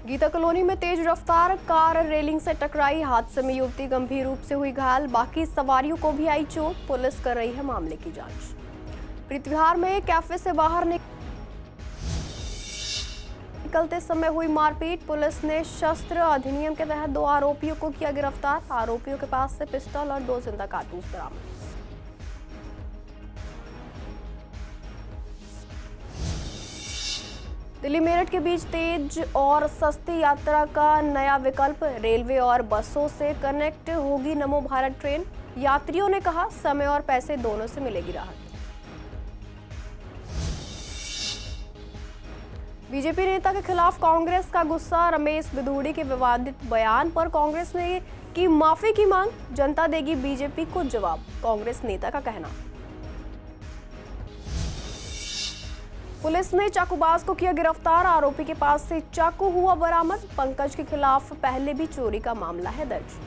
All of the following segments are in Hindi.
गीता कॉलोनी में तेज रफ्तार कार रेलिंग से टकराई। हादसे में युवती गंभीर रूप से हुई घायल, बाकी सवारियों को भी आई चोट। पुलिस कर रही है मामले की जांच। प्रीतिविहार में कैफे से बाहर निकलते समय हुई मारपीट। पुलिस ने शस्त्र अधिनियम के तहत 2 आरोपियों को किया गिरफ्तार। आरोपियों के पास से पिस्टल और 2 जिंदा कारतूस बरामद। दिल्ली मेरठ के बीच तेज और सस्ती यात्रा का नया विकल्प। रेलवे और बसों से कनेक्ट होगी नमो भारत ट्रेन। यात्रियों ने कहा समय और पैसे दोनों से मिलेगी राहत। बीजेपी नेता के खिलाफ कांग्रेस का गुस्सा। रमेश बिधूड़ी के विवादित बयान पर कांग्रेस ने की माफी की मांग। जनता देगी बीजेपी को जवाब, कांग्रेस नेता का कहना। पुलिस ने चाकूबाज को किया गिरफ्तार। आरोपी के पास से चाकू हुआ बरामद। पंकज के खिलाफ पहले भी चोरी का मामला है दर्ज।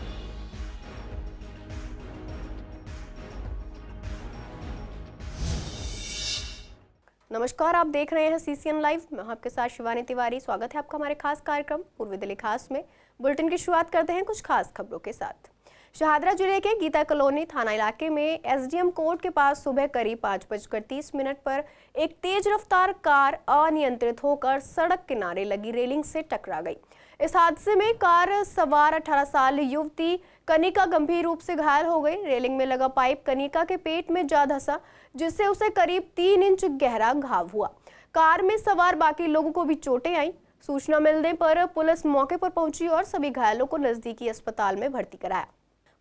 नमस्कार, आप देख रहे हैं सीसीएन लाइव। मैं आपके साथ शिवानी तिवारी। स्वागत है आपका हमारे खास कार्यक्रम पूर्वी दिल्ली खास में। बुलेटिन की शुरुआत करते हैं कुछ खास खबरों के साथ। शाहदरा जिले के गीता कॉलोनी थाना इलाके में एसडीएम कोर्ट के पास सुबह करीब 5:30 पर एक तेज रफ्तार कार अनियंत्रित होकर सड़क किनारे लगी रेलिंग से टकरा गई। इस हादसे में कार सवार 18 साल युवती कनिका गंभीर रूप से घायल हो गई। रेलिंग में लगा पाइप कनिका के पेट में जा धंसा, जिससे उसे करीब 3 इंच गहरा घाव हुआ। कार में सवार बाकी लोगों को भी चोटें आई। सूचना मिलने पर पुलिस मौके पर पहुंची और सभी घायलों को नजदीकी अस्पताल में भर्ती कराया।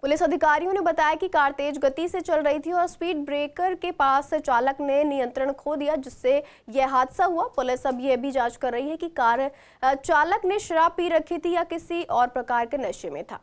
पुलिस अधिकारियों ने बताया कि कार तेज गति से चल रही थी और स्पीड ब्रेकर के पास से चालक ने नियंत्रण खो दिया, जिससे यह हादसा हुआ। पुलिस अब यह भी जांच कर रही है कि कार चालक ने शराब पी रखी थी या किसी और प्रकार के नशे में था।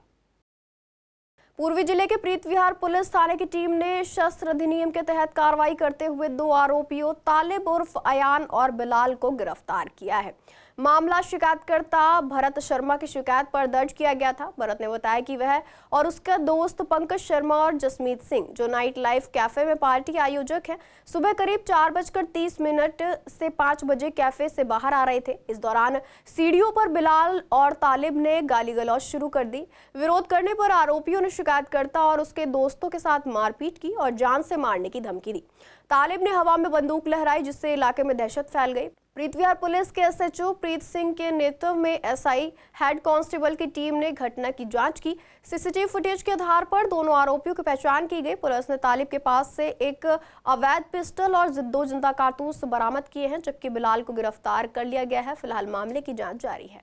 पूर्वी जिले के प्रीतिविहार पुलिस थाने की टीम ने शस्त्र अधिनियम के तहत कार्रवाई करते हुए 2 आरोपियों तालिब उर्फ अयान और बिलाल को गिरफ्तार किया है। मामला शिकायतकर्ता भरत शर्मा की शिकायत पर दर्ज किया गया था। भरत ने बताया कि वह और उसका दोस्त पंकज शर्मा और जसमीत सिंह, जो नाइट लाइफ कैफे में पार्टी आयोजक है, सुबह करीब 4:30 से 5 बजे कैफे से बाहर आ रहे थे। इस दौरान सीढ़ियों पर बिलाल और तालिब ने गाली गलौज शुरू कर दी। विरोध करने पर आरोपियों ने शिकायतकर्ता और उसके दोस्तों के साथ मारपीट की और जान से मारने की धमकी दी। तालिब ने हवा में बंदूक लहराई, जिससे इलाके में दहशत फैल गई। प्रीतिविहार पुलिस के एसएचओ प्रीत सिंह के नेतृत्व में एसआई हेड कांस्टेबल की टीम ने घटना की जांच की। सीसीटीवी फुटेज के आधार पर दोनों आरोपियों की पहचान की गई। पुलिस ने तालिब के पास से एक अवैध पिस्टल और 2 जिंदा कारतूस बरामद किए हैं, जबकि बिलाल को गिरफ्तार कर लिया गया है। फिलहाल मामले की जांच जारी है।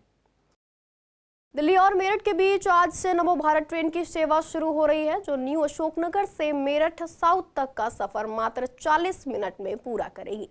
दिल्ली और मेरठ के बीच आज से नमो भारत ट्रेन की सेवा शुरू हो रही है, जो न्यू अशोकनगर से मेरठ साउथ तक का सफर मात्र 40 मिनट में पूरा करेगी।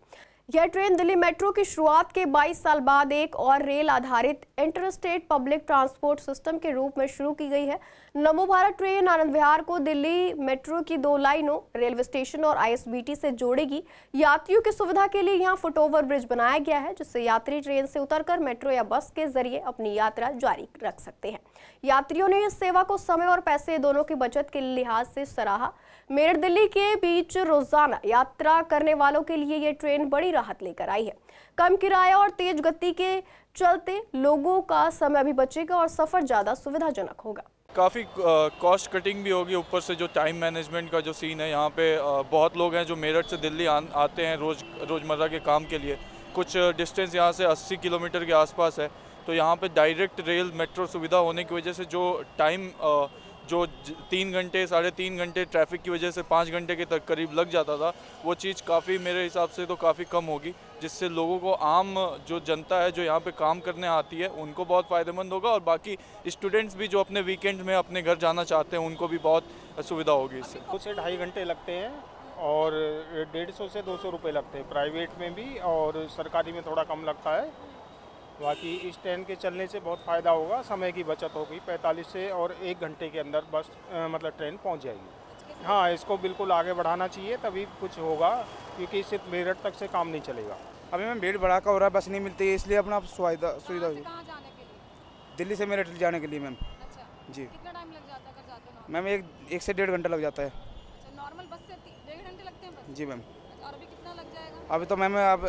यह ट्रेन दिल्ली मेट्रो की शुरुआत के 22 साल बाद एक और रेल आधारित इंटरस्टेट पब्लिक ट्रांसपोर्ट सिस्टम के रूप में शुरू की गई है। नमो भारत ट्रेन आनंद विहार को दिल्ली मेट्रो की 2 लाइनों, रेलवे स्टेशन और आईएसबीटी से जोड़ेगी। यात्रियों की सुविधा के लिए यहां फुटओवर ब्रिज बनाया गया है, जिससे यात्री ट्रेन से उतरकर मेट्रो या बस के जरिए अपनी यात्रा जारी रख सकते हैं। यात्रियों ने इस सेवा को समय और पैसे दोनों की बचत के लिहाज से सराहा। मेरठ दिल्ली के बीच रोजाना यात्रा करने वालों के लिए ये ट्रेन बड़ी राहत लेकर आई है। कम किराया और तेज गति के चलते लोगों का समय भी बचेगा और सफर ज्यादा सुविधाजनक होगा। काफ़ी कॉस्ट कटिंग भी होगी। ऊपर से जो टाइम मैनेजमेंट का जो सीन है, यहाँ पे बहुत लोग हैं जो मेरठ से दिल्ली आते हैं रोज़मर्रा के काम के लिए। कुछ डिस्टेंस यहाँ से 80 किलोमीटर के आसपास है, तो यहाँ पे डायरेक्ट रेल मेट्रो सुविधा होने की वजह से जो टाइम जो 3 घंटे 3.5 घंटे ट्रैफिक की वजह से 5 घंटे के तक करीब लग जाता था, वो चीज़ काफ़ी मेरे हिसाब से तो काफ़ी कम होगी, जिससे लोगों को, आम जो जनता है जो यहाँ पे काम करने आती है, उनको बहुत फ़ायदेमंद होगा। और बाकी स्टूडेंट्स भी जो अपने वीकेंड में अपने घर जाना चाहते हैं, उनको भी बहुत सुविधा होगी इससे। 2 से 2.5 घंटे लगते हैं और 150 से 200 रुपये लगते हैं प्राइवेट में भी, और सरकारी में थोड़ा कम लगता है। बाकी इस ट्रेन के चलने से बहुत फ़ायदा होगा, समय की बचत होगी। 45 से और 1 घंटे के अंदर बस मतलब ट्रेन पहुंच जाएगी। हाँ, इसको बिल्कुल आगे बढ़ाना चाहिए, तभी कुछ होगा, क्योंकि सिर्फ मेरठ तक से काम नहीं चलेगा। अभी मैम भीड़ भड़ाका हो रहा है, बस नहीं मिलती है, इसलिए अपना सुविधा होगी। दिल्ली से मेरठ जाने के लिए मैम। अच्छा, जी। कितना टाइम लग जाता है अगर जाते हो? मैम 1 से 1.5 घंटा लग जाता है। अच्छा, नॉर्मल बस से 1.5 घंटे लगते हैं बस? जी मैम। अच्छा, और अभी कितना लग जाएगा? अभी तो मैम अब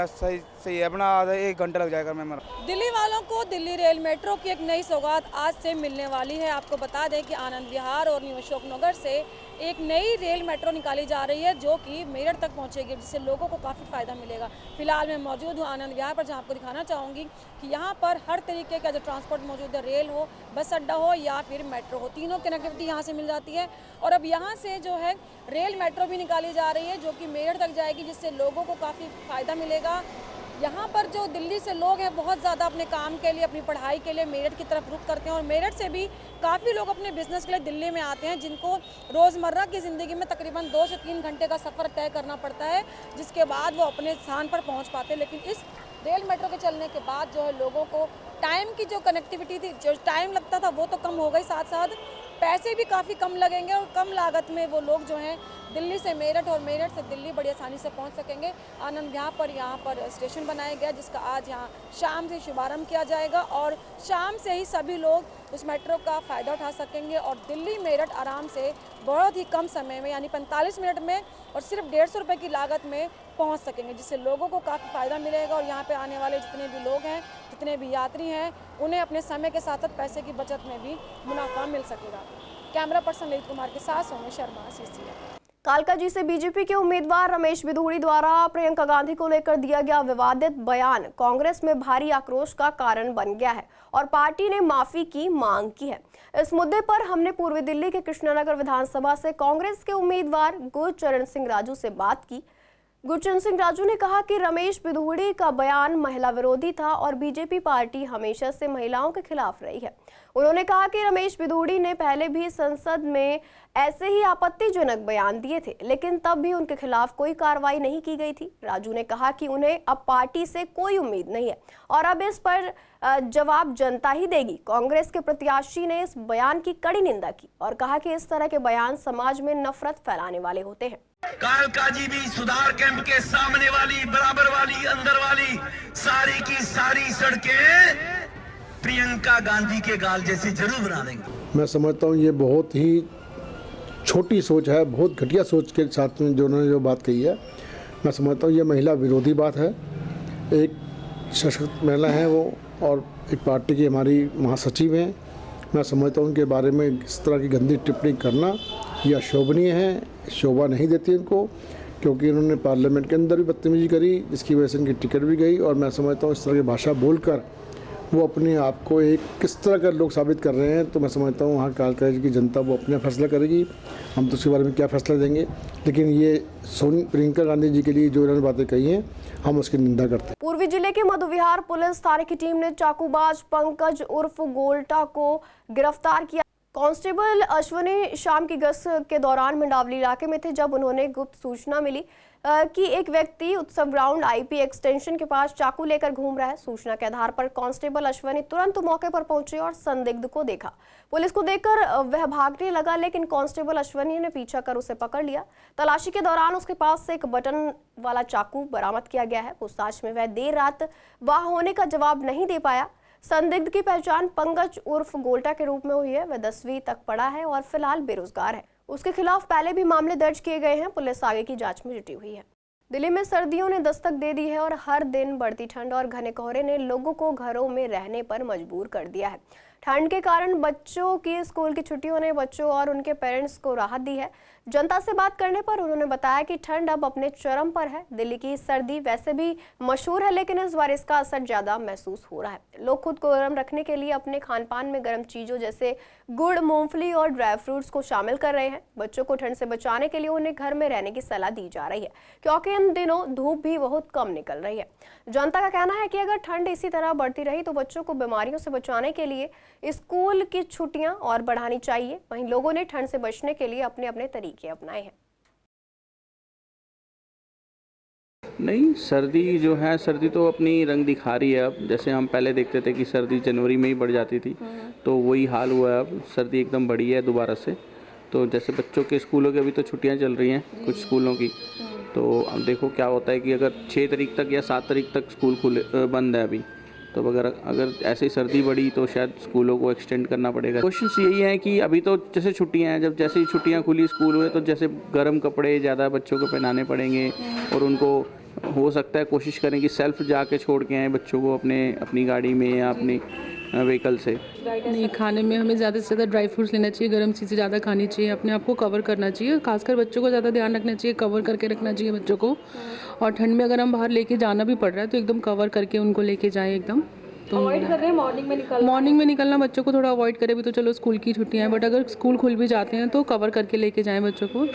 सही सही है अपना आधा 1 घंटा लग जाएगा मैम। दिल्ली वालों को दिल्ली रेल मेट्रो की एक नई सौगात आज से मिलने वाली है। आपको बता दें कि आनंद विहार और न्यू अशोक नगर से एक नई रेल मेट्रो निकाली जा रही है जो कि मेरठ तक पहुंचेगी, जिससे लोगों को काफ़ी फ़ायदा मिलेगा। फिलहाल मैं मौजूद हूं आनंद विहार पर, जहां आपको दिखाना चाहूँगी कि यहां पर हर तरीके का जो ट्रांसपोर्ट मौजूद है, रेल हो, बस अड्डा हो या फिर मेट्रो हो, तीनों कनेक्टिविटी यहां से मिल जाती है। और अब यहाँ से जो है रेल मेट्रो भी निकाली जा रही है जो कि मेरठ तक जाएगी, जिससे लोगों को काफ़ी फ़ायदा मिलेगा। यहाँ पर जो दिल्ली से लोग हैं बहुत ज़्यादा अपने काम के लिए, अपनी पढ़ाई के लिए मेरठ की तरफ रुख करते हैं और मेरठ से भी काफ़ी लोग अपने बिजनेस के लिए दिल्ली में आते हैं, जिनको रोज़मर्रा की ज़िंदगी में तकरीबन 2 से 3 घंटे का सफ़र तय करना पड़ता है, जिसके बाद वो अपने स्थान पर पहुँच पाते हैं। लेकिन इस रेल मेट्रो के चलने के बाद जो है लोगों को टाइम की जो कनेक्टिविटी थी, जो टाइम लगता था वो तो कम हो गई, साथ साथ पैसे भी काफ़ी कम लगेंगे और कम लागत में वो लोग जो हैं दिल्ली से मेरठ और मेरठ से दिल्ली बड़ी आसानी से पहुंच सकेंगे। आनंद यहाँ पर स्टेशन बनाया गया जिसका आज यहाँ शाम से शुभारंभ किया जाएगा और शाम से ही सभी लोग उस मेट्रो का फ़ायदा उठा सकेंगे और दिल्ली मेरठ आराम से बहुत ही कम समय में यानी 45 मिनट में और सिर्फ 150 रुपये की लागत में पहुँच सकेंगे, जिससे लोगों को काफ़ी फ़ायदा मिलेगा। और यहाँ पर आने वाले जितने भी लोग हैं, जितने भी यात्री हैं, उन्हें अपने समय के साथ साथ पैसे की बचत में भी मुनाफा मिल सकेगा। कैमरा पर्सन ललित कुमार के साथ सोमे शर्मा, CCN। कालकाजी से बीजेपी के उम्मीदवार रमेश बिधूड़ी द्वारा प्रियंका गांधी को लेकर दिया गया विवादित बयान कांग्रेस में भारी आक्रोश का कारण बन गया है और पार्टी ने माफी की मांग की है। इस मुद्दे पर हमने पूर्वी दिल्ली के कृष्णनगर विधानसभा से कांग्रेस के उम्मीदवार गुरचरण सिंह राजू से बात की। गुरचरण सिंह राजू ने कहा कि रमेश बिधूड़ी का बयान महिला विरोधी था और बीजेपी पार्टी हमेशा से महिलाओं के खिलाफ रही है। उन्होंने कहा कि रमेश बिधूड़ी ने पहले भी संसद में ऐसे ही आपत्तिजनक बयान दिए थे, लेकिन तब भी उनके खिलाफ कोई कार्रवाई नहीं की गई थी। राजू ने कहा कि उन्हें अब पार्टी से कोई उम्मीद नहीं है और अब इस पर जवाब जनता ही देगी। कांग्रेस के प्रत्याशी ने इस बयान की कड़ी निंदा की और कहा कि इस तरह के बयान समाज में नफरत फैलाने वाले होते हैं। कालकाजी भी सुधार कैंप के सामने वाली, बराबर वाली, अंदर वाली सारी की सारी सड़कें प्रियंका गांधी के गाल जैसी जरूर बना देंगे। मैं समझता हूँ ये बहुत ही छोटी सोच है, बहुत घटिया सोच के साथ में जो उन्होंने जो बात कही है, मैं समझता हूँ ये महिला विरोधी बात है। एक सशक्त महिला है वो और एक पार्टी की हमारी महासचिव हैं। मैं समझता हूँ उनके बारे में इस तरह की गंदी टिप्पणी करना यह अशोभनीय है, शोभा नहीं देती उनको, क्योंकि उन्होंने पार्लियामेंट के अंदर भी बदतमीजी करी जिसकी वजह से उनकी टिकट भी गई। और मैं समझता हूँ इस तरह की भाषा बोलकर वो अपने आप को एक किस तरह का लोग साबित कर रहे हैं। तो मैं समझता हूँ वहाँ कालकाजी की जनता वो अपना फैसला करेगी, हम तो उसके बारे में क्या फैसला देंगे। लेकिन ये प्रियंका गांधी जी के लिए जो इन्होंने बातें कही हैं, हम उसकी निंदा करते हैं। पूर्वी जिले के मधुविहार पुलिस थाने की टीम ने चाकूबाज पंकज उर्फ गोल्टा को गिरफ्तार किया। कांस्टेबल अश्विनी शाम की गश्त के दौरान मंडावली इलाके में थे जब उन्होंने गुप्त सूचना मिली कि एक व्यक्ति उत्सव ग्राउंड IP एक्सटेंशन के पास चाकू लेकर घूम रहा है। सूचना के आधार पर कांस्टेबल अश्विनी तुरंत मौके पर पहुंचे और संदिग्ध को देखा। पुलिस को देखकर वह भागने लगा, लेकिन कांस्टेबल अश्विनी ने पीछा कर उसे पकड़ लिया। तलाशी के दौरान उसके पास से एक बटन वाला चाकू बरामद किया गया है। पूछताछ में वह देर रात वहां होने का जवाब नहीं दे पाया। संदिग्ध की पहचान पंकज उर्फ गोल्टा के रूप में हुई है। वह 10वीं तक पढ़ा है और फिलहाल बेरोजगार है। उसके खिलाफ पहले भी मामले दर्ज किए गए हैं। पुलिस आगे की जांच में जुटी हुई है। दिल्ली में सर्दियों ने दस्तक दे दी है और हर दिन बढ़ती ठंड और घने कोहरे ने लोगों को घरों में रहने पर मजबूर कर दिया है। ठंड के कारण बच्चों की स्कूल की छुट्टियों ने बच्चों और उनके पेरेंट्स को राहत दी है। जनता से बात करने पर उन्होंने बताया कि ठंड अब अपने चरम पर है। दिल्ली की सर्दी वैसे भी मशहूर है, लेकिन इस बार इसका असर ज्यादा महसूस हो रहा है। लोग खुद को गर्म रखने के लिए अपने खान पान में गर्म चीजों जैसे गुड़, मूंगफली और ड्राई फ्रूट्स को शामिल कर रहे हैं। बच्चों को ठंड से बचाने के लिए उन्हें घर में रहने की सलाह दी जा रही है, क्योंकि इन दिनों धूप भी बहुत कम निकल रही है। जनता का कहना है कि अगर ठंड इसी तरह बढ़ती रही तो बच्चों को बीमारियों से बचाने के लिए स्कूल की छुट्टियां और बढ़ानी चाहिए। वहीं लोगों ने ठंड से बचने के लिए अपने अपने तरीके अपनाए हैं। नहीं, सर्दी जो है, सर्दी तो अपनी रंग दिखा रही है। अब जैसे हम पहले देखते थे कि सर्दी जनवरी में ही बढ़ जाती थी, तो वही हाल हुआ है। अब सर्दी एकदम बढ़ी है दोबारा से। तो जैसे बच्चों के स्कूलों की अभी तो छुट्टियां चल रही हैं कुछ स्कूलों की, तो अब देखो क्या होता है कि अगर 6 तारीख तक या 7 तारीख तक स्कूल बंद है अभी, तो अगर ऐसे ही सर्दी बढ़ी तो शायद स्कूलों को एक्सटेंड करना पड़ेगा। कोशिश यही है कि अभी तो जैसे छुट्टियां हैं, जब जैसे ही छुट्टियां खुली स्कूल हुए तो जैसे गर्म कपड़े ज़्यादा बच्चों को पहनाने पड़ेंगे और उनको हो सकता है कोशिश करें कि सेल्फ जाके छोड़ के आएँ बच्चों को अपनी गाड़ी में या अपनी व्हीकल से। नहीं, खाने में हमें ज़्यादा से ज़्यादा ड्राई फ्रूट्स लेना चाहिए, गर्म चीज़ें ज़्यादा खानी चाहिए, अपने आप को कवर करना चाहिए, खासकर बच्चों को ज़्यादा ध्यान रखना चाहिए, कवर करके रखना चाहिए बच्चों को। और ठंड में अगर हम बाहर लेके जाना भी पड़ रहा है तो एकदम कवर करके उनको लेके जाएं एकदम। तो अवॉइड कर रहे हैं मॉर्निंग में निकलना बच्चों को थोड़ा अवॉइड करें भी तो चलो स्कूल की छुट्टियां हैं, बट अगर स्कूल खुल भी जाते हैं तो कवर करके लेके जाएं बच्चों को।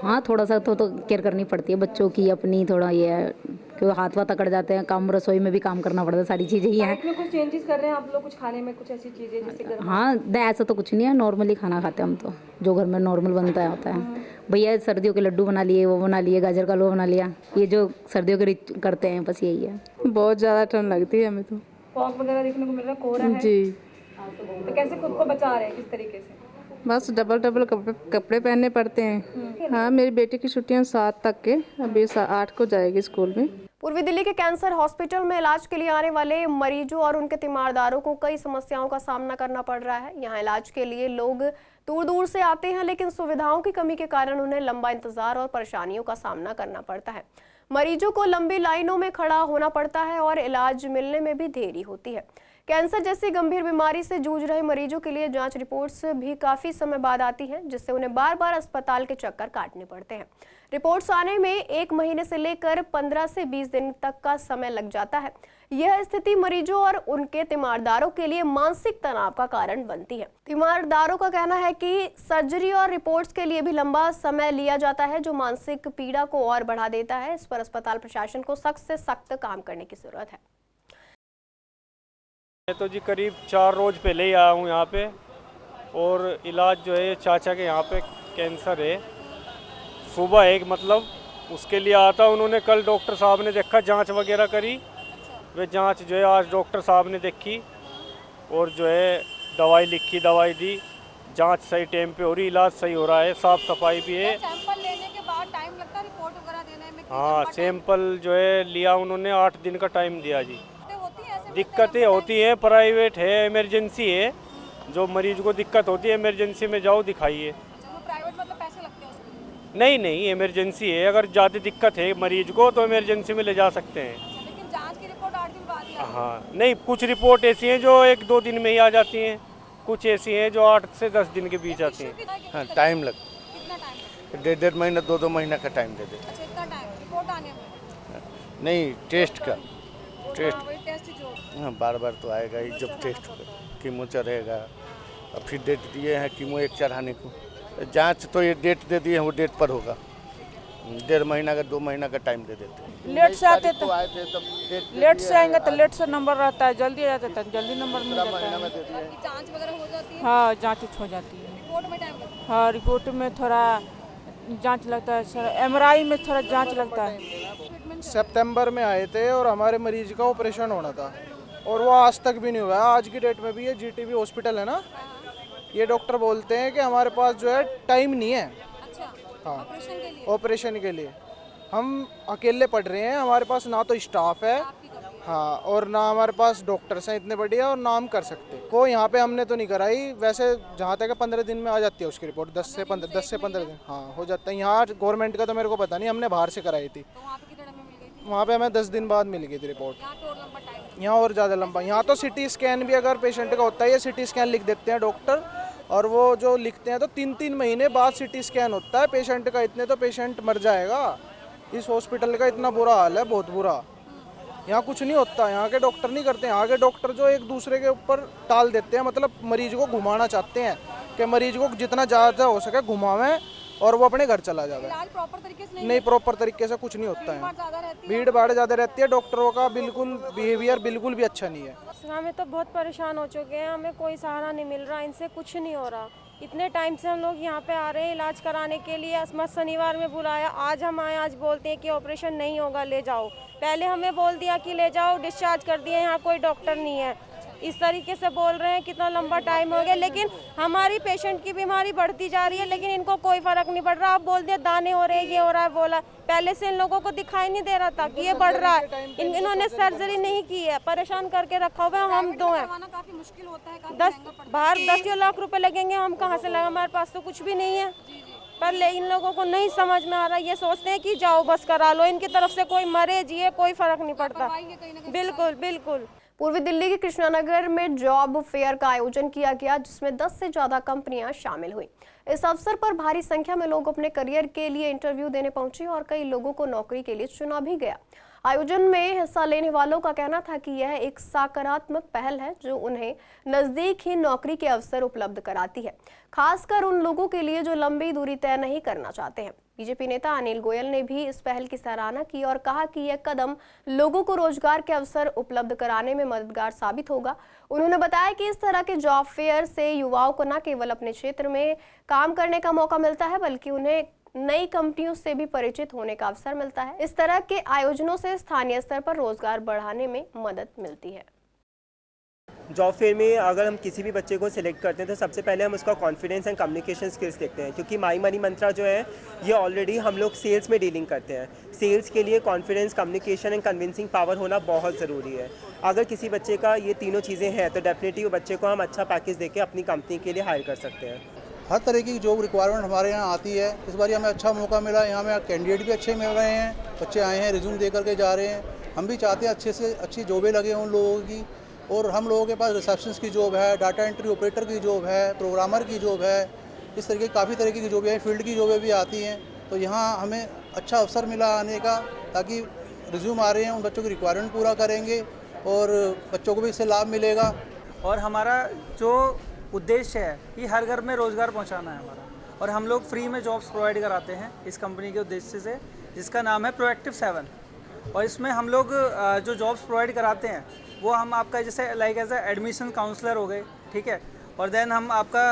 हाँ, थोड़ा सा तो केयर करनी पड़ती है बच्चों की अपनी, थोड़ा ये है कि हाथ वाथ अकड़ जाते हैं, काम रसोई में भी काम करना पड़ता है, सारी चीज़ें ही हैं। कुछ चेंजेस कर रहे हैं आप लोग, कुछ खाने में कुछ ऐसी चीज़ें जैसे हाँ, ऐसा तो कुछ नहीं है, नॉर्मली खाना खाते हैं हम तो, जो घर में नॉर्मल बनता है होता है। भैया सर्दियों के लड्डू बना लिए, वो बना लिए, गाजर का हलवा बना लिया, ये जो सर्दियों के करते हैं बस यही है। बहुत ज़्यादा ठंड लगती है हमें तो। फॉग वगैरह देखने को मिल रहा है, कोहरा है जी। तो कैसे खुद को बचा रहे हैं, किस तरीके से? बस डबल कपड़े पहनने पड़ते हैं। हाँ, मेरी बेटी की छुट्टियाँ 7 तक के, अभी 8 को जाएगी स्कूल में। पूर्वी दिल्ली के कैंसर हॉस्पिटल में इलाज के लिए आने वाले मरीजों और उनके तीमारदारों को कई समस्याओं का सामना करना पड़ रहा है। यहाँ इलाज के लिए लोग दूर दूर से आते हैं, लेकिन सुविधाओं की कमी के कारण उन्हें लंबा इंतजार और परेशानियों का सामना करना पड़ता है। मरीजों को लंबी लाइनों में खड़ा होना पड़ता है और इलाज मिलने में भी देरी होती है। कैंसर जैसी गंभीर बीमारी से जूझ रहे मरीजों के लिए जांच रिपोर्ट्स भी काफ़ी समय बाद आती हैं, जिससे उन्हें बार बार अस्पताल के चक्कर काटने पड़ते हैं। रिपोर्ट्स आने में 1 महीने से लेकर 15 से 20 दिन तक का समय लग जाता है। यह स्थिति मरीजों और उनके तीमारदारों के लिए मानसिक तनाव का कारण बनती है। तीमारदारों का कहना है कि सर्जरी और रिपोर्ट्स के लिए भी लंबा समय लिया जाता है, जो मानसिक पीड़ा को और बढ़ा देता है। इस पर अस्पताल प्रशासन को सख्त से सख्त काम करने की जरूरत है। मैं तो जी करीब 4 रोज़ पहले ही आया हूँ यहाँ पे, और इलाज जो है चाचा के यहाँ पे कैंसर है। सुबह एक मतलब उसके लिए आता, उन्होंने कल डॉक्टर साहब ने देखा, जांच वगैरह करी, वे जांच जो है आज डॉक्टर साहब ने देखी और जो है दवाई लिखी, दवाई दी, जांच सही टाइम पे हो रही, इलाज सही हो रहा है, साफ़ सफाई भी है। सैंपल लेने के बाद टाइम लगता है रिपोर्ट वगैरह देने में? हाँ, सैंपल जो है लिया उन्होंने, 8 दिन का टाइम दिया जी। दिक्कतें होती हैं, प्राइवेट है, इमरजेंसी है, जो मरीज को दिक्कत होती है इमरजेंसी में जाओ दिखाइए। प्राइवेट मतलब पैसे लगते हैं उसमें? नहीं, इमरजेंसी है, अगर ज़्यादा दिक्कत है मरीज को तो इमरजेंसी में ले जा सकते हैं। लेकिन जांच की रिपोर्ट 8 दिन बाद ही आती है? हाँ, नहीं, कुछ रिपोर्ट ऐसी हैं जो 1-2 दिन में ही आ जाती हैं, कुछ ऐसी हैं जो 8 से 10 दिन के बीच आती हैं। हाँ, टाइम लग, कितना टाइम? 1.5 महीना 2 महीना का टाइम दे दे। अच्छा, इतना टाइम रिपोर्ट आने में? नहीं, टेस्ट का, टेस्ट वही टेस्ट जो हाँ, बार बार तो आएगा ही जब टेस्ट कीमो चढ़ेगा। और फिर डेट दिए हैं कीमो 1 चढ़ाने को, जांच तो ये डेट दे दिए हैं, वो डेट पर होगा। 1.5 महीना का 2 महीना का टाइम दे देते हैं। लेट से आते तो आए थे तब लेट से आएंगे तो लेट से नंबर रहता है, जल्दी आ जाता है जल्दी नंबर मिल जाता है। जांच वगैरह हो जाती है? हाँ, जांच हो जाती है। रिपोर्ट में टाइम लगता है? हाँ, रिपोर्ट में थोड़ा जांच लगता है सर, MRI में थोड़ा जांच लगता है। सितंबर में आए थे और हमारे मरीज का ऑपरेशन होना था और वो आज तक भी नहीं हुआ। आज की डेट में भी ये GTB हॉस्पिटल है ना, ये डॉक्टर बोलते हैं कि हमारे पास जो है टाइम नहीं है। अच्छा, हाँ, ऑपरेशन के लिए हम अकेले पढ़ रहे हैं, हमारे पास ना तो स्टाफ है, हाँ, और ना हमारे पास डॉक्टर्स हैं इतने बढ़िया, और ना हम कर सकते। वो यहाँ पे हमने तो नहीं कराई, वैसे जहाँ तक 15 दिन में आ जाती है उसकी रिपोर्ट, 10 से 15 दिन हाँ हो जाता है। यहाँ गवर्नमेंट का तो मेरे को पता नहीं, हमने बाहर से कराई थी, वहाँ पे हमें 10 दिन बाद मिल गई थी रिपोर्ट। यहाँ और ज़्यादा लंबा, यहाँ तो CT स्कैन भी अगर पेशेंट का होता है, ये CT स्कैन लिख देते हैं डॉक्टर, और वो जो लिखते हैं तो 3-3 महीने बाद CT स्कैन होता है पेशेंट का। इतने तो पेशेंट मर जाएगा। इस हॉस्पिटल का इतना बुरा हाल है, बहुत बुरा। यहाँ कुछ नहीं होता, यहाँ के डॉक्टर नहीं करते। यहाँ के डॉक्टर जो एक दूसरे के ऊपर टाल देते हैं, मतलब मरीज को घुमाना चाहते हैं कि मरीज को जितना ज़्यादा हो सके घुमावें और वो अपने घर चला जाता है। नहीं, प्रॉपर तरीके से कुछ नहीं होता है, भीड़ भाड़ ज़्यादा रहती है, डॉक्टरों का बिल्कुल बिहेवियर बिल्कुल भी अच्छा नहीं है। हमें तो बहुत परेशान हो चुके हैं, हमें कोई सहारा नहीं मिल रहा, इनसे कुछ नहीं हो रहा। इतने टाइम से हम लोग यहाँ पे आ रहे हैं इलाज कराने के लिए, असमत शनिवार में बुलाया, आज हम आए, आज बोलते हैं कि ऑपरेशन नहीं होगा, ले जाओ। पहले हमें बोल दिया कि ले जाओ, डिस्चार्ज कर दिए, यहाँ कोई डॉक्टर नहीं है, इस तरीके से बोल रहे हैं। कितना लंबा टाइम हो गया, लेकिन हमारी पेशेंट की बीमारी बढ़ती जा रही है, लेकिन इनको कोई फर्क नहीं पड़ रहा। आप बोल दिया दाने हो रहे, ये हो रहा है, बोला। पहले से इन लोगों को दिखाई नहीं दे रहा था कि ये बढ़ रहा है। इन्होंने सर्जरी नहीं की है, परेशान करके रखा हुआ है। हम 2 हैं, काफी मुश्किल होता है, 10 बाहर 10 लाख रुपए लगेंगे, हम कहाँ से लगा, हमारे पास तो कुछ भी नहीं है। पर इन लोगों को नहीं समझ में आ रहा। ये सोचते हैं कि जाओ बस करा लो, इनकी तरफ से कोई मरे जिए कोई फर्क नहीं पड़ता। बिल्कुल बिल्कुल। पूर्वी दिल्ली के कृष्णानगर में जॉब फेयर का आयोजन किया गया, जिसमें 10 से ज्यादा कंपनियां शामिल हुई। इस अवसर पर भारी संख्या में लोग अपने करियर के लिए इंटरव्यू देने पहुंचे और कई लोगों को नौकरी के लिए चुना भी गया। आयोजन में हिस्सा लेने वालों का कहना था कि यह एक सकारात्मक पहल है जो उन्हें नजदीक ही नौकरी के अवसर उपलब्ध कराती है, खासकर उन लोगों के लिए जो लंबी दूरी तय नहीं करना चाहते हैं। बीजेपी नेता अनिल गोयल ने भी इस पहल की सराहना की और कहा कि यह कदम लोगों को रोजगार के अवसर उपलब्ध कराने में मददगार साबित होगा। उन्होंने बताया कि इस तरह के जॉब फेयर से युवाओं को न केवल अपने क्षेत्र में काम करने का मौका मिलता है, बल्कि उन्हें नई कंपनियों से भी परिचित होने का अवसर मिलता है। इस तरह के आयोजनों से स्थानीय स्तर पर रोजगार बढ़ाने में मदद मिलती है। जॉब फेयर में अगर हम किसी भी बच्चे को सिलेक्ट करते हैं तो सबसे पहले हम उसका कॉन्फिडेंस एंड कम्युनिकेशन स्किल्स देखते हैं, क्योंकि माई मनी मंत्रा जो है ये ऑलरेडी हम लोग सेल्स में डीलिंग करते हैं। सेल्स के लिए confidence, communication and convincing power होना बहुत ज़रूरी है। अगर किसी बच्चे का ये तीनों चीज़ें हैं तो डेफिनेटली वो बच्चे को हम अच्छा पैकेज देके अपनी कंपनी के लिए हायर कर सकते हैं। हर तरह की जॉब रिक्वायरमेंट हमारे यहाँ आती है। इस बार हमें अच्छा मौका मिला, यहाँ में कैंडिडेट भी अच्छे मिल रहे हैं, बच्चे आए हैं रिज्यूम दे करके जा रहे हैं। हम भी चाहते हैं अच्छे से अच्छी जॉबें लगे उन लोगों की, और हम लोगों के पास रिसेप्शनिस्ट की जॉब है, डाटा एंट्री ऑपरेटर की जॉब है, प्रोग्रामर की जॉब है, इस तरीके काफ़ी तरीके की जॉबें हैं, फील्ड की जॉबें भी आती हैं। तो यहाँ हमें अच्छा अवसर मिला आने का, ताकि रिज्यूम आ रहे हैं उन बच्चों की रिक्वायरमेंट पूरा करेंगे और बच्चों को भी इससे लाभ मिलेगा। और हमारा जो उद्देश्य है कि हर घर में रोज़गार पहुंचाना है हमारा, और हम लोग फ्री में जॉब्स प्रोवाइड कराते हैं इस कंपनी के उद्देश्य से, जिसका नाम है प्रोएक्टिव 7। और इसमें हम लोग जो जॉब्स प्रोवाइड कराते हैं वो हम आपका जैसे लाइक एज एडमिशन काउंसलर हो गए, ठीक है, और देन हम आपका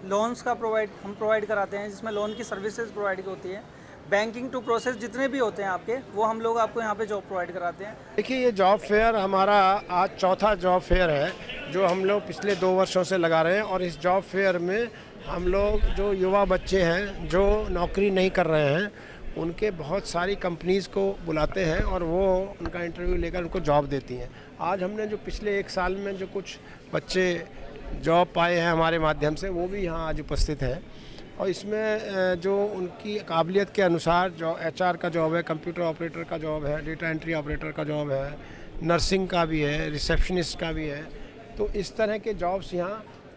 लोन्स का प्रोवाइड कराते हैं, जिसमें लोन की सर्विसेज प्रोवाइड होती है। बैंकिंग टू प्रोसेस जितने भी होते हैं आपके, वो हम लोग आपको यहाँ पे जॉब प्रोवाइड कराते हैं। देखिए, ये जॉब फेयर हमारा आज चौथा जॉब फेयर है जो हम लोग पिछले 2 वर्षों से लगा रहे हैं। और इस जॉब फेयर में हम लोग जो युवा बच्चे हैं जो नौकरी नहीं कर रहे हैं, उनके बहुत सारी कंपनीज़ को बुलाते हैं और वो उनका इंटरव्यू लेकर उनको जॉब देती हैं। आज हमने जो पिछले 1 साल में जो कुछ बच्चे जॉब पाए हैं हमारे माध्यम से, वो भी यहाँ आज उपस्थित हैं। और इसमें जो उनकी काबिलियत के अनुसार जो HR का जॉब है, कंप्यूटर ऑपरेटर का जॉब है, डेटा एंट्री ऑपरेटर का जॉब है, नर्सिंग का भी है, रिसेप्शनिस्ट का भी है। तो इस तरह के जॉब्स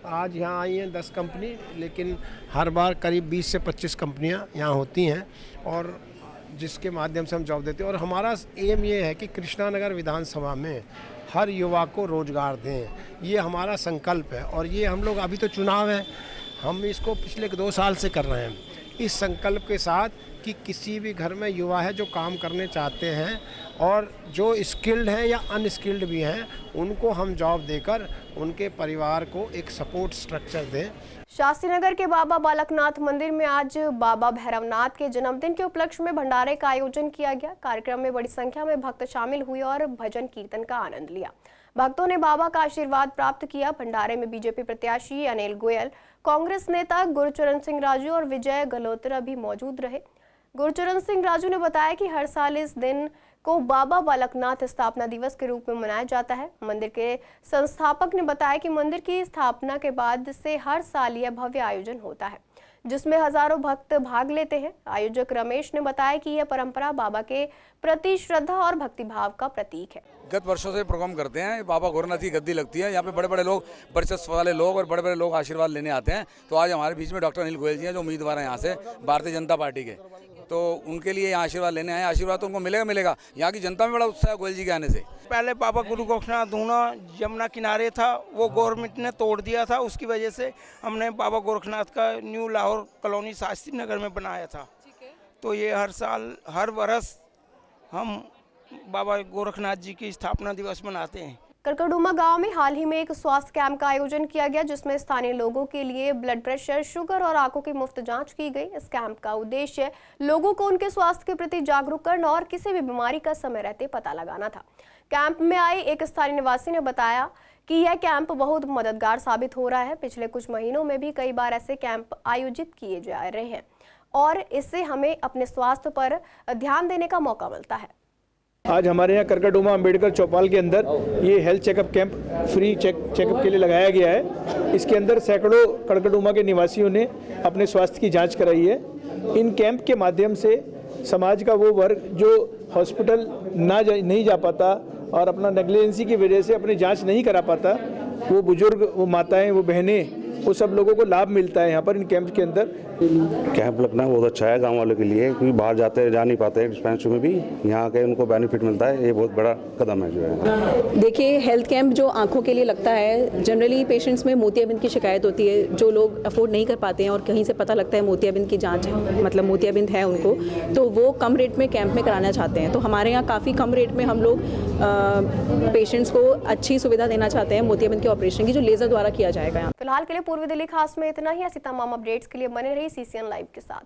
आज यहाँ आई हैं 10 कंपनी, लेकिन हर बार करीब 20 से 25 कंपनियाँ यहाँ होती हैं और जिसके माध्यम से हम जॉब देते हैं। और हमारा एम ये है कि कृष्णानगर विधानसभा में हर युवा को रोज़गार दें, ये हमारा संकल्प है। और ये हम लोग, अभी तो चुनाव है, हम इसको पिछले 2 साल से कर रहे हैं इस संकल्प के साथ कि किसी भी घर में युवा है जो काम करने चाहते हैं और जो स्किल्ड हैं या अनस्किल्ड भी हैं, उनको हम जॉब देकर उनके परिवार को एक सपोर्ट स्ट्रक्चर दें। शास्त्रीनगर के बाबा बालकनाथ मंदिर में आज बाबा भैरवनाथ के जन्मदिन के उपलक्ष्य में भंडारे का आयोजन किया गया। कार्यक्रम में बड़ी संख्या में भक्त शामिल हुए और भजन कीर्तन का आनंद लिया। भक्तों ने बाबा का आशीर्वाद प्राप्त किया। भंडारे में बीजेपी प्रत्याशी अनिल गोयल, कांग्रेस नेता गुरचरण सिंह राजू और विजय गल्होत्रा भी मौजूद रहे। गुरचरण सिंह राजू ने बताया कि हर साल इस दिन को बाबा बालकनाथ स्थापना दिवस के रूप में मनाया जाता है। मंदिर के संस्थापक ने बताया कि मंदिर की स्थापना के बाद से हर साल यह भव्य आयोजन होता है, जिसमें हजारों भक्त भाग लेते हैं। आयोजक रमेश ने बताया कि यह परंपरा बाबा के प्रति श्रद्धा और भक्तिभाव का प्रतीक है। गत वर्षों से प्रोग्राम करते हैं, बाबा गोरखनाथ की गद्दी लगती है, यहाँ पे बड़े बड़े लोग, वर्चस्व वाले लोग और बड़े बड़े लोग आशीर्वाद लेने आते हैं। तो आज हमारे बीच में डॉक्टर अनिल गोयल जी हैं जो उम्मीदवार हैं यहाँ से भारतीय जनता पार्टी के, तो उनके लिए यहाँ आशीर्वाद लेने आए। आशीर्वाद तो उनको मिलेगा। यहाँ की जनता में बड़ा उत्साह है गोयल जी के आने से। पहले बाबा गुरु गोरखनाथ धूना यमुना किनारे था, वो गवर्नमेंट ने तोड़ दिया था, उसकी वजह से हमने बाबा गोरखनाथ का न्यू लाहौर कॉलोनी शास्त्री नगर में बनाया था। तो ये हर साल हर वर्ष हम बाबा गोरखनाथ जी की स्थापना दिवस मनाते हैं। करकड़ुमा गांव में हाल ही में एक स्वास्थ्य कैंप का आयोजन किया गया, जिसमें स्थानीय लोगों के लिए ब्लड प्रेशर, शुगर और आंखों की मुफ्त जांच की गई। इस कैंप का उद्देश्य लोगों को उनके स्वास्थ्य के प्रति जागरूक करना और किसी भी बीमारी का समय रहते पता लगाना था। कैंप में आए एक स्थानीय निवासी ने बताया कि यह कैंप बहुत मददगार साबित हो रहा है। पिछले कुछ महीनों में भी कई बार ऐसे कैंप आयोजित किए जा रहे हैं और इससे हमें अपने स्वास्थ्य पर ध्यान देने का मौका मिलता है। आज हमारे यहाँ करकड़ुमा अंबेडकर चौपाल के अंदर ये health checkup camp free checkup के लिए लगाया गया है। इसके अंदर सैकड़ों करकड़ुमा के निवासियों ने अपने स्वास्थ्य की जांच कराई है। इन कैंप के माध्यम से समाज का वो वर्ग जो हॉस्पिटल नहीं जा पाता और अपना नेग्लिजेंसी की वजह से अपनी जांच नहीं करा पाता, वो बुजुर्ग, वो माताएं, वो बहनें, वो सब लोगों को लाभ मिलता है यहाँ पर इन कैंप के अंदर। कैंप लगना बहुत अच्छा है गांव वालों के लिए, क्योंकि बाहर जाते जा नहीं पाते डिस्पेंसरी में भी, यहाँ के उनको बेनिफिट मिलता है। ये बहुत बड़ा कदम है जो है। देखिए, हेल्थ कैंप जो आंखों के लिए लगता है, जनरली पेशेंट्स में मोतियाबिंद की शिकायत होती है, जो लोग अफोर्ड नहीं कर पाते हैं और कहीं से पता लगता है मोतियाबिंद की जाँच है, मतलब मोतियाबिंद है उनको, तो वो कम रेट में कैंप में कराना चाहते हैं। तो हमारे यहाँ काफ़ी कम रेट में हम लोग पेशेंट्स को अच्छी सुविधा देना चाहते हैं मोतियाबिंद के ऑपरेशन की, जो लेज़र द्वारा किया जाएगा। फिलहाल के लिए पूर्वी दिल्ली खास में इतना ही। ऐसी तमाम अपडेट्स के लिए बने रही CCN लाइव के साथ।